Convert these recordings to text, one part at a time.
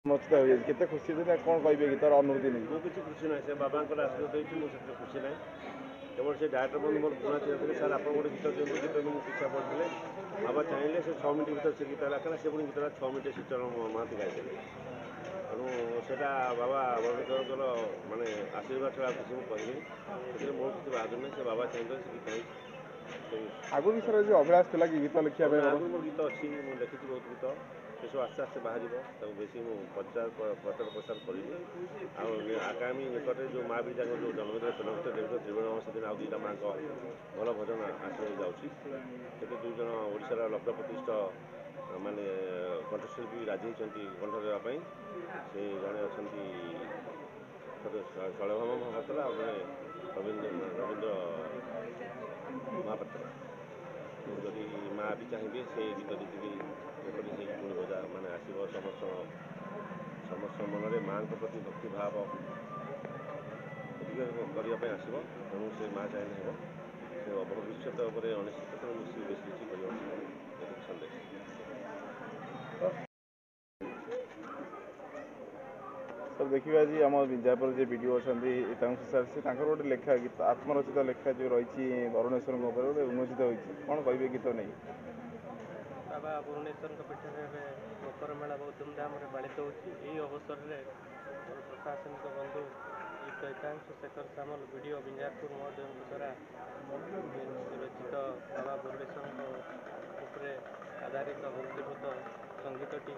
ମସ୍ତ ହେଇଯାଇଛି କେତେ ଖୁସି ଥିଲେ କ'ଣ କହିବେ ଗୀତର ଅନୁଭୂତି ନେଇ? ମୁଁ କିଛି ଖୁସି ନାହିଁ, ସେ ବାବାଙ୍କର ଆଶୀର୍ବାଦ ଦେଇଛି, ମୁଁ ସେଥିରେ ଖୁସି ନାହିଁ। କେବଳ ସେ ଡାଇରେକ୍ଟର ବନ୍ଧୁ ମୋର ପୁରୁଣା ଥିଲେ, ସାର୍ ଆପଣ ଗୋଟେ ଗୀତ ଦିଅନ୍ତୁ, ଗୀତ ମୁଁ ପିଛା ପଡ଼ିଥିଲେ। ବାବା ଚାହିଁଲେ ସେ 6 ମିନିଟ୍ ଭିତରେ ସେ ଗୀତ ଲେଖିଲା, ସେ ପୁଣି ଗୀତଟା 6 ମିନିଟ୍ ଶ୍ରୀଚରଣ ମହାନ୍ତି ଗାଇଦେଲେ। ତେଣୁ ସେଇଟା ବାବା ବରୁଣେଶ୍ୱରଙ୍କର ମାନେ ଆଶୀର୍ବାଦ ଛଡ଼ା କିଛି ମୁଁ କହିବିନି, ସେଥିରେ ମୋର କିଛି ବାହାଦୁର ନାହିଁ। ସେ ବାବା ଚାହିଁଲେ ସେ ଗୀତ ହେଇଛି। ଆଗରୁ ବି ସାର୍ ଯେଉଁ ଅଭ୍ୟାସ ଥିଲା କି ଗୀତ ଲେଖିବା ପାଇଁ? ଆଗରୁ ମୋର ଗୀତ ଅଛି, ମୁଁ ଲେଖିଛି ବହୁତ ଗୀତ, ସେସବୁ ଆସ୍ତେ ଆସ୍ତେ ବାହାରିବ, ତାକୁ ବେଶୀ ମୁଁ ପ୍ରଚାର ପ୍ରସାର କରିବି। ଆଉ ଆଗାମୀ ନିକଟରେ ଯେଉଁ ମା ବିଦ୍ୟାଙ୍କ ଯେଉଁ ଜନ୍ମଦିନ ଚଳଚ୍ଚିତ୍ର ନିର୍ମିତ ତ୍ରିବେଣୀ ସେଦିନ ଆଉ ଦୁଇଟା ମାଆଙ୍କ ଭଲ ଭଜନ ଆସିବାକୁ ଯାଉଛି। ସେଥିରେ 2 ଜଣ ଓଡ଼ିଶାର ଲବ୍ଧ ପ୍ରତିଷ୍ଠ ମାନେ କଣ୍ଠଶିଳ୍ପୀ ରାଜି ହେଇଛନ୍ତି କଣ୍ଠ ଦେବା ପାଇଁ। ସେ ଜଣେ ଅଛନ୍ତି ଶୈଳଭାମ ମହାପାତ୍ର, ଆଉ ଜଣେ ରବୀନ୍ଦ୍ର ମହାପାତ୍ର। ଯଦି ମା ବି ଚାହିଁବେ ସେ ଗୀତ ଦେଖିକି ଯେପରି ସେଇ ଗୁଣି ବଜା ମାନେ ଆସିବ, ସମସ୍ତ ମନରେ ମାଆଙ୍କ ପ୍ରତି ଭକ୍ତିଭାବ ଅଧିକ କରିବା ପାଇଁ ଆସିବ। ତେଣୁ ସେ ମା ଚାହିଁଲେ ହେବ, ସେ ଭବିଷ୍ୟତ ଉପରେ ଅନିଶ୍ଚିତ, ତେଣୁ ବେଶୀ କିଛି କରିବାକୁ ଚାହିଁବେ, ଏତିକି ସନ୍ଦେହ। ସାର୍ ଦେଖିବା ଆଜି ଆମ ବିଜାପୁର ଯେ ଭିଡ଼ିଓ ଅଛନ୍ତି ତାଙ୍କୁ ସାର୍ ସେ ତାଙ୍କର ଗୋଟେ ଲେଖା ଗୀତ ଆତ୍ମରଚିତ ଲେଖା ଯେଉଁ ରହିଛି ବରୁଣେଶ୍ୱରଙ୍କ ଉପରେ ଗୋଟେ ଉନ୍ମୋଚିତ ହୋଇଛି, କ'ଣ କହିବେ ଗୀତ ନେଇ? ବାବା ବରୁଣେଶ୍ୱରଙ୍କ ପୀଠରେ ଏବେ ମକର ମେଳା ବହୁତ ଧୁମଧାମରେ ପାଳିତ ହେଉଛି। ଏହି ଅବସରରେ ମୋର ପ୍ରଶାସନିକ ବନ୍ଧୁ ଶ୍ରୀ ହିତାଂଶୁ ଶେଖର ସାମଲ ଭିଡ଼ିଓ ବିଞ୍ଜାରପୁର ମହୋଦୟଙ୍କ ଦ୍ୱାରା ରଚିତ ବାବା ବରୁଣେଶ୍ୱରଙ୍କ ଉପରେ ଆଧାରିତ ଭକ୍ତିପୂତ ସଙ୍ଗୀତଟି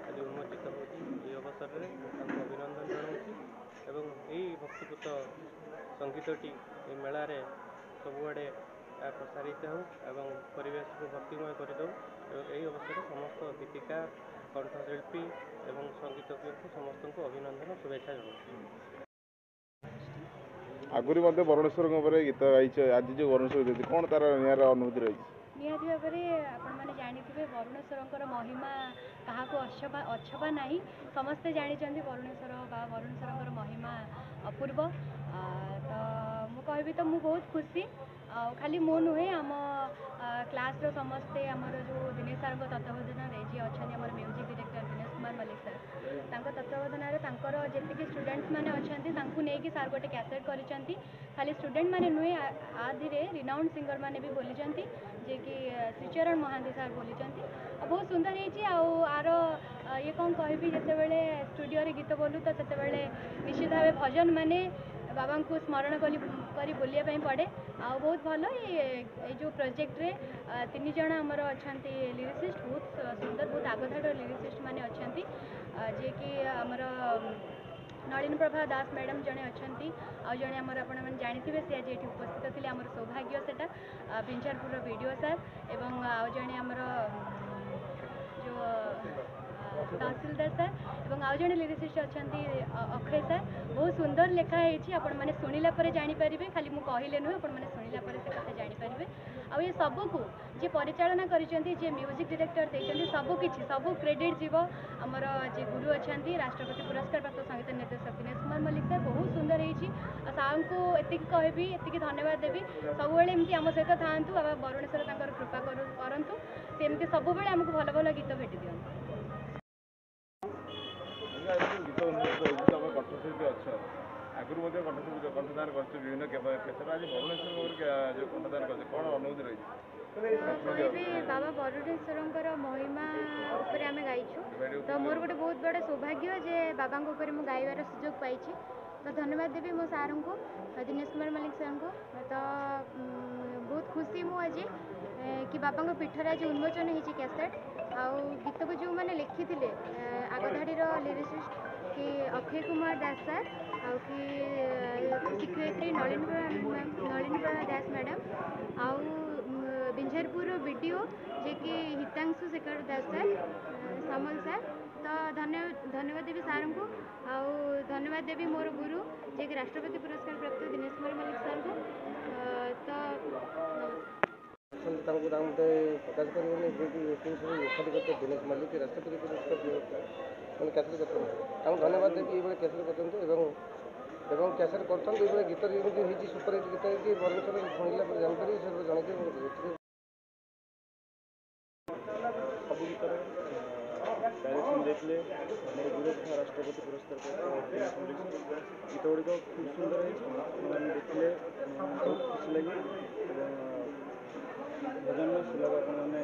ଆଜି ଉନ୍ମୋଚିତ ହେଉଛି। ଏହି ଅବସରରେ ମୁଁ ତାଙ୍କୁ ଅଭିନନ୍ଦନ ଜଣାଉଛି ଏବଂ ଏହି ଭକ୍ତିପୂତ ସଙ୍ଗୀତଟି ଏହି ମେଳାରେ ସବୁଆଡ଼େ ପ୍ରସାରିତ ହେଉ ଏବଂ ପରିବେଶକୁ ଭକ୍ତିମୟ କରିଦେଉ। ଏବଂ ଏହି ଅବସରରେ ସମସ୍ତ ଗୀତିକାର, କଣ୍ଠଶିଳ୍ପୀ ଏବଂ ସଙ୍ଗୀତଜ୍ଞଙ୍କୁ ସମସ୍ତଙ୍କୁ ଅଭିନନ୍ଦନ ଶୁଭେଚ୍ଛା ଜଣାଉଛି। ଆଗରୁ ମଧ୍ୟ ବରୁଣେଶ୍ୱରଙ୍କ ଉପରେ ଗୀତ ଗାଇଛ, ଆଜି ଯେଉଁ ବରୁଣେଶ୍ୱର ଦେଇଛି କ'ଣ ତା'ର ନିଆରା ଅନୁଭୂତି ରହିଛି? ନିହାତି ଭାବରେ ଆପଣମାନେ ଜାଣିଥିବେ ବରୁଣେଶ୍ୱରଙ୍କର ମହିମା କାହାକୁ ଅଛବା ନାହିଁ। ସମସ୍ତେ ଜାଣିଛନ୍ତି ବରୁଣେଶ୍ୱରଙ୍କର ମହିମା ଅପୂର୍ବ। ତ ମୁଁ କହିବି ତ ମୁଁ ବହୁତ ଖୁସି। ଆଉ ଖାଲି ମୁଁ ନୁହେଁ, ଆମ କ୍ଲାସ୍ର ସମସ୍ତେ, ଆମର ଯେଉଁ ଦିନେଶ ସାର୍ଙ୍କ ତତ୍ତ୍ୱାବଧାନରେ ଯିଏ ଅଛନ୍ତି ଆମର music director Dinesh Kumar Mallick sir, ତାଙ୍କ ତତ୍ତ୍ୱାବଧାନରେ ତାଙ୍କର ଯେତିକି ଷ୍ଟୁଡେଣ୍ଟସ୍ ମାନେ ଅଛନ୍ତି ତାଙ୍କୁ ନେଇକି ସାର୍ ଗୋଟେ କ୍ୟାସେଟ୍ କରିଛନ୍ତି। ଖାଲି ଷ୍ଟୁଡେଣ୍ଟ ମାନେ ନୁହେଁ, ଆଧିରେ ରିନାଉଣ୍ଡ ସିଙ୍ଗର ମାନେ ବି ବୋଲିଛନ୍ତି, ଯିଏକି ଶ୍ରୀଚରଣ ମହାନ୍ତି ସାର୍ ବୋଲିଛନ୍ତି। ବହୁତ ସୁନ୍ଦର ହେଇଛି। ଆଉ ଆର ଇଏ କ'ଣ କହିବି, ଯେତେବେଳେ ଷ୍ଟୁଡ଼ିଓରେ ଗୀତ ବୋଲୁ ତ ସେତେବେଳେ ନିଶ୍ଚିତ ଭାବେ ଭଜନ ମାନେ ବାବାଙ୍କୁ ସ୍ମରଣ କରି ବୋଲିବା ପାଇଁ ପଡ଼େ। ଆଉ ବହୁତ ଭଲ ଏଇ ଯେଉଁ ପ୍ରୋଜେକ୍ଟରେ 3 ଜଣ ଆମର ଅଛନ୍ତି ଲିରିସିଷ୍ଟ, ବହୁତ ସୁନ୍ଦର, ବହୁତ ଆଗଧାଡ଼ିର ଲିରିସିଷ୍ଟ ମାନେ ଅଛନ୍ତି, ଯିଏକି ଆମର ନଳିନ ପ୍ରଭା ଦାସ ମ୍ୟାଡ଼ାମ୍ ଜଣେ ଅଛନ୍ତି, ଆଉ ଜଣେ ଆମର ଆପଣମାନେ ଜାଣିଥିବେ ସେ ଆଜି ଏଠି ଉପସ୍ଥିତ ଥିଲେ, ଆମର ସୌଭାଗ୍ୟ ସେଟା ବିଞ୍ଜାରପୁରର ଭିଡ଼ିଓ ସାର୍, ଏବଂ ଆଉ ଜଣେ ଆମର ଯେଉଁ ତହସିଲଦାର ସାର୍, ଏବଂ ଆଉ ଜଣେ ଲିରିସିଷ୍ଟ ଅଛନ୍ତି ଅକ୍ଷୟ ସାର୍। ବହୁତ ସୁନ୍ଦର ଲେଖା ହେଇଛି, ଆପଣମାନେ ଶୁଣିଲା ପରେ ଜାଣିପାରିବେ, ଖାଲି ମୁଁ କହିଲେ ନୁହେଁ, ଆପଣମାନେ ଶୁଣିଲା ପରେ ସେ କଥା ଜାଣିପାରିବେ। ଆଉ ଏ ସବୁକୁ ଯିଏ ପରିଚାଳନା କରିଛନ୍ତି, ଯିଏ ମ୍ୟୁଜିକ୍ ଡିରେକ୍ଟର ଦେଇଛନ୍ତି, ସବୁ କ୍ରେଡ଼ିଟ୍ ଯିବ ଆମର ଯିଏ ଗୁରୁ ଅଛନ୍ତି ରାଷ୍ଟ୍ରପତି ପୁରସ୍କାର ପ୍ରାପ୍ତ ସଙ୍ଗୀତ ନିର୍ଦ୍ଦେଶକ ଦିନେଶ କୁମାର ମଲ୍ଲିକ ସାର୍। ବହୁତ ସୁନ୍ଦର ହେଇଛି। ଆଉ ସାର୍ଙ୍କୁ ଏତିକି କହିବି, ଏତିକି ଧନ୍ୟବାଦ ଦେବି, ସବୁବେଳେ ଏମିତି ଆମ ସହିତ ଥାଆନ୍ତୁ, ବାବା ବରୁଣେଶ୍ୱର ତାଙ୍କର କୃପା କରନ୍ତୁ, ସେମିତି ସବୁବେଳେ ଆମକୁ ଭଲ ଭଲ ଗୀତ ଭେଟି ଦିଅନ୍ତୁ। ଗୀତ ଉନ୍ମୋଚିତ ହୋଇଛି, ତମ କଣ୍ଠଶିଳ୍ପୀ ଅଛ, ଆଗରୁ ମଧ୍ୟ କଣ୍ଠଶିଳ୍ପୀ କଣ୍ଠଦାନ କରିଛୁ ବିଭିନ୍ନ କ୍ଷେତ୍ରରେ, ଆଜି ବରୁଣେଶ୍ୱରଙ୍କ ଯେଉଁ କଣ୍ଠଦାନ କରିছে କ'ଣ ଅନୁଭୂତି ରହିଛି? ବାବା ବରୁଣେଶ୍ୱରଙ୍କର ମହିମା ଉପରେ ଆମେ ଗାଇଛୁ, ତ ମୋର ଗୋଟେ ବହୁତ ବଡ଼ ସୌଭାଗ୍ୟ ଯେ ବାବାଙ୍କ ଉପରେ ମୁଁ ଗାଇବାର ସୁଯୋଗ ପାଇଛି। ତ ଧନ୍ୟବାଦ ଦେବି ମୋ ସାର୍ଙ୍କୁ, ଦିନେଶ କୁମାର ମଲ୍ଲିକ ସାର୍ଙ୍କୁ। ତ ବହୁତ ଖୁସି ମୁଁ ଆଜି କି ବାବାଙ୍କ ପୀଠରେ ଆଜି ଉନ୍ମୋଚନ ହେଇଛି କ୍ୟାସେଟ୍। ଆଉ ଗୀତକୁ ଯେଉଁମାନେ ଲେଖିଥିଲେ, ଆଗଧାଡ଼ିର ଲିରିସିଷ୍ଟ କି ଅକ୍ଷୟ କୁମାର ଦାସ ସାର୍, ଆଉ କି ଶିକ୍ଷୟିତ୍ରୀ ନଳିନ ପ୍ରଭା ଦାସ ମ୍ୟାଡ଼ାମ୍, ଆଉ ବିଞ୍ଜାରପୁରର ଭିଡ଼ିଓ ଯିଏକି ହିତାଂଶୁ ଶେଖର ଦାସ ସାର୍, ସାମଲ ସାର୍। ତ ଧନ୍ୟବାଦ ଦେବି ସାର୍ଙ୍କୁ, ଆଉ ଧନ୍ୟବାଦ ଦେବି ମୋର ଗୁରୁ ଯିଏକି ରାଷ୍ଟ୍ରପତି ପୁରସ୍କାର ପ୍ରାପ୍ତ ଦିନେଶ କୁମାର ମଲ୍ଲିକ ସାର୍ଙ୍କୁ। ତ ତାଙ୍କୁ ମତେ ପ୍ରକାଶ କରିବେନି, ଯେହେତୁ ସବୁ ଲେଖାଟି କରିଥିଲେ ଦିନେଶ ମଲ୍ଲିକ, ରାଷ୍ଟ୍ରପତି ପୁରସ୍କାର ମାନେ କ୍ୟାସେଟ୍ କରିଛନ୍ତି, ତାଙ୍କୁ ଧନ୍ୟବାଦ ଦେବି ଏଇଭଳି କ୍ୟାସେଟ୍ କରିଛନ୍ତି ଏବଂ କ୍ୟାସେଟ୍ କରୁଛନ୍ତି ଏଇଭଳି ଗୀତ ଯେମିତି ହେଇଛି, ସୁପର ହିଟ୍ ଗୀତ ହେଇଛି, ବରୁଣେଶ୍ୱର ଶୁଣିଲା ପରେ ଜାଣିପାରିବି, ସେ ଜଣେଇଦେବେ। ସବୁ ଗୀତରେ ଡାଇରେକ୍ସନ୍ ଦେଇଛନ୍ତି। ଗାଇଥିଲେ ଆମର ଗୁରୁ ତଥା ରାଷ୍ଟ୍ରପତି ପୁରସ୍କାର ଦିନେଶ ମଲ୍ଲିକ ଗୀତ ଗୁଡ଼ିକ ଖୁବ୍ ସୁନ୍ଦର ହେଇଛି। ଆପଣମାନେ ଦେଖିଲେ ବହୁତ ଖୁସି ଲାଗେ ଏବଂ ଭଜନର ସୁଲଭ ଆପଣମାନେ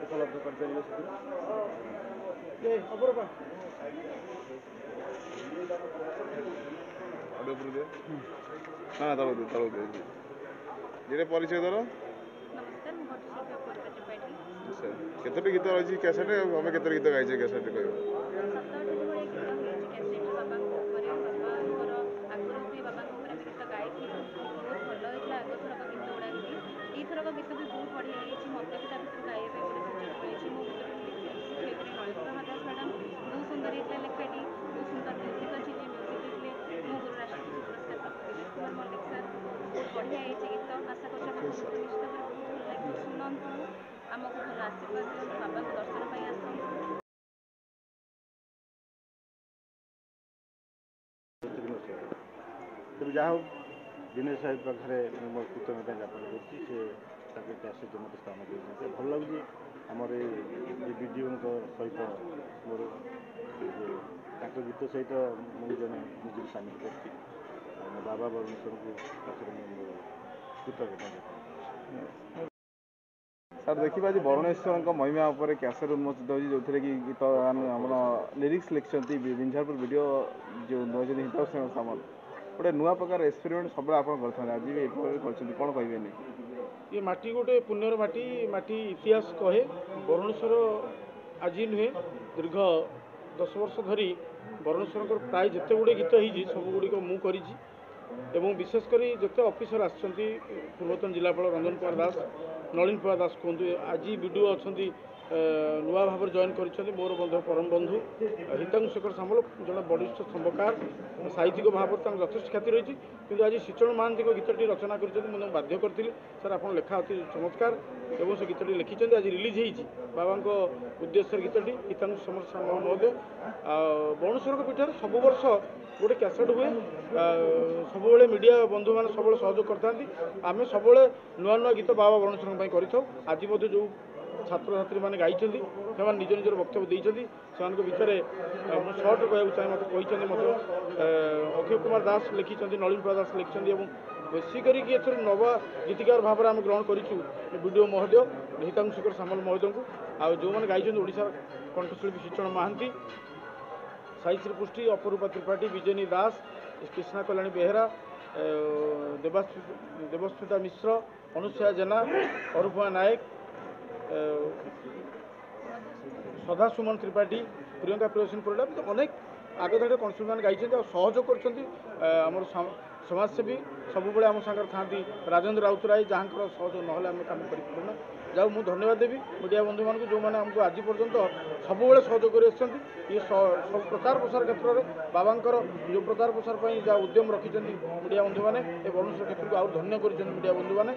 ଉପଲବ୍ଧ କରିପାରିବେ ସେଥିରୁ। ଅଡ଼ିଓ ଉପରୁ ଦେ ନା ତଳକୁ ଦେ ଧୀରେ ପରିଚୟ ଦର। ନମସ୍କାର, ମୁଁ ଭଟ୍ଟଶିଳ୍ପୀ ଅପୂର୍ବା ତ୍ରିପାଠୀ। ଆଚ୍ଛା, କେତୋଟି ଗୀତ ରହିଛି କ୍ୟାସେଟ୍? ଆଉ ଆମେ କେତୋଟି ଗୀତ ଗାଇଛେ କ୍ୟାସେଟ୍ କହିବ? 7-8ଟି ଭଳିଆ ଗୀତ ହେଇଛି କ୍ୟାସେଟ୍ରେ ବାବାଙ୍କ ଉପରେ। ବାବାଙ୍କର ଆଗରୁ ବି ବାବାଙ୍କ ଉପରେ ଆମେ ଗୀତ ଗାଇଥିଲୁ, ବହୁତ ଭଲ ହେଇଥିଲା ଆଗଥରକ ଗୀତ ଗୁଡ଼ାକ ବି। ଏଇଥରକ ଗୀତ ବି ବହୁତ ବଢ଼ିଆ ହେଇଛି। ମୋତେ ବି ତା ଭିତରୁ ଗାଇବା ପାଇଁ ଗୋଟେ ସୁଯୋଗ ମିଳିଛି। ମୋ ଭିତରୁ ଶିକ୍ଷୟିତ୍ରୀ ନଳିନୀପ୍ରଭା ଦାସ ମ୍ୟାଡ଼ାମ୍, ବହୁତ ସୁନ୍ଦର ହେଇଥିଲା ଲେଖାଟି, ବହୁତ ସୁନ୍ଦର ମ୍ୟୁଜିକ୍ ଅଛି। ଯିଏ ମ୍ୟୁଜିକ୍ ଦେଇଥିଲେ ମୋ ଗୁରୁ ରାଷ୍ଟ୍ରପତି ପୁରସ୍କାର ପ୍ରାପ୍ତ ଦିନେଶ କୁମାର ମଲ୍ଲିକ ସାର୍। ବହୁତ ବଢ଼ିଆ ହେଇଛି ଗୀତ। ଆଶା କରୁଛି ଆପଣଙ୍କୁ ନିଶ୍ଚିତ ଭାବରେ ବହୁତ ଭଲ ଲାଗିବ। ଶୁଣନ୍ତୁ, ଆମକୁ ଭଲ ଆଶୀର୍ବାଦ ଦିଅନ୍ତୁ, ବାବାଙ୍କ ଦର୍ଶନ ପାଇଁ ଆସନ୍ତୁ। ତେବେ ଯାହା ହଉ ଦିନେଶ ସାହେବ ପାଖରେ ମୁଁ ମୋ କୃତଜ୍ଞତା ଜ୍ଞାପନ କରୁଛି। ସେ ତାଙ୍କ କ୍ୟାସେଟ୍ ମୋତେ ସ୍ଥାନ ଦେଇଛନ୍ତି। ଭଲ ଲାଗୁଛି ଆମର ଏ ବିଡ଼ିଓଙ୍କ ସହିତ ମୋର ତାଙ୍କ ଗୀତ ସହିତ ମୁଁ ଜଣେ ନିଜକୁ ସାମିଲ କରିଛି। ଆଉ ମୋ ବାବା ବରୁଣେଶ୍ୱରଙ୍କୁ ପାଖରେ ମୁଁ ମୋର କୃତଜ୍ଞତା ଜ୍ଞାପନ କରୁଛି। ସାର୍ ଦେଖିବା ଆଜି ବରୁଣେଶ୍ୱରଙ୍କ ମହିମା ଉପରେ କ୍ୟାସେଟ୍ ଉନ୍ମୋଚିତ ହେଉଛି, ଯେଉଁଥିରେ କି ଗୀତ ଆମର ଲିରିକ୍ସ ଲେଖିଛନ୍ତି ବିଞ୍ଝାରପୁର ଭିଡ଼ିଓ ଯେଉଁ ନେଉଛନ୍ତି ହିତାଂଶୁ ସାମଲ। ଗୋଟେ ନୂଆ ପ୍ରକାର ଏକ୍ସପେରିମେଣ୍ଟ ସବୁବେଳେ ଆପଣ କରିଥାନ୍ତି, ଆଜି ବି ଏପରି କରିଛନ୍ତି, କ'ଣ କହିବେନି? ये माटी गोटे पुण्यर माटी माटी इतिहास कहे बरुणेश्वर आज नुहे दीर्घ 10 वर्ष धरी बरुणेश्वर प्राय जिते गुड़े गीत होती सब गुड़िक मुझे एवं विशेषकर जिते अफिसर आसछंती पूर्वतन जिलापाल रंजन कुमार दास नलिन प्रभा दास कहतु आज वीडियो अच्छा नुआ भाव जॉइन कर मोर बंधु परम बंधु हितांशु शेखर सामल जड़े वरिष्ठ स्तंभकार साहित्यिक भाव यथेष ख्याति रही कि आज श्रीचरण महांती गीतटी रचना कर बाध्य करी सर आप लेखा अति चमत्कार एवं से गीतटी लिखिं आज रिलीज होती बाबा उद्देश्य गीतटी हितांशु समर महोदय बरुणेश्वर पीठर सब वर्ष गोटे कैसेट हुए सब मीडिया बंधु मैंने सब सहयोग करता आम सब नुआ नुआ गीत बाबा बरुणेश्वर कर आज जो छात्र छात्री मैंने गाई से निज निजर वक्तव्य देते से भितर मुझे सर्ट कहूँ चाहे मत कहते अक्षय कुमार दास लिखिं नलिन प्रभा दास लिखिं बेसिक नवा गीतिकार भाव में आम ग्रहण करूँ वीडियो महोदय हितांशु शेखर सामल महोदय को आ जो मैंने गाई ओडिशा कंठशिल्पी श्रीचरण महांती साईश्री पुष्टि अपरूपा त्रिपाठी विजयनी दास कृष्णा कल्याणी बेहेरा देवस्मिता मिश्र अनुसया जेना अरूपमा नायक सदा सुमन त्रिपाठी प्रियंका प्रियसिंह परिडा अनेक आगधाड़ी कन्सुल मैंने गाई सहयोग कर समाजसेवी सब आम सागर था राजेंद्र राउतराय जहाँ सहयोग ना आम कम कर जाऊ मुझे धन्यवाद देवी मीडिया बंधु मानक जो मैंने आमको आज पर्यंत सब सहयोग कर ये सब प्रचार प्रसार क्षेत्र में बाबांकर जो प्रचार प्रसार जहाँ उद्यम रखिंट मीडिया बंधु मैंने बरुणेश्वर क्षेत्र को आउ धन्य कर मीडिया बंधु मैंने।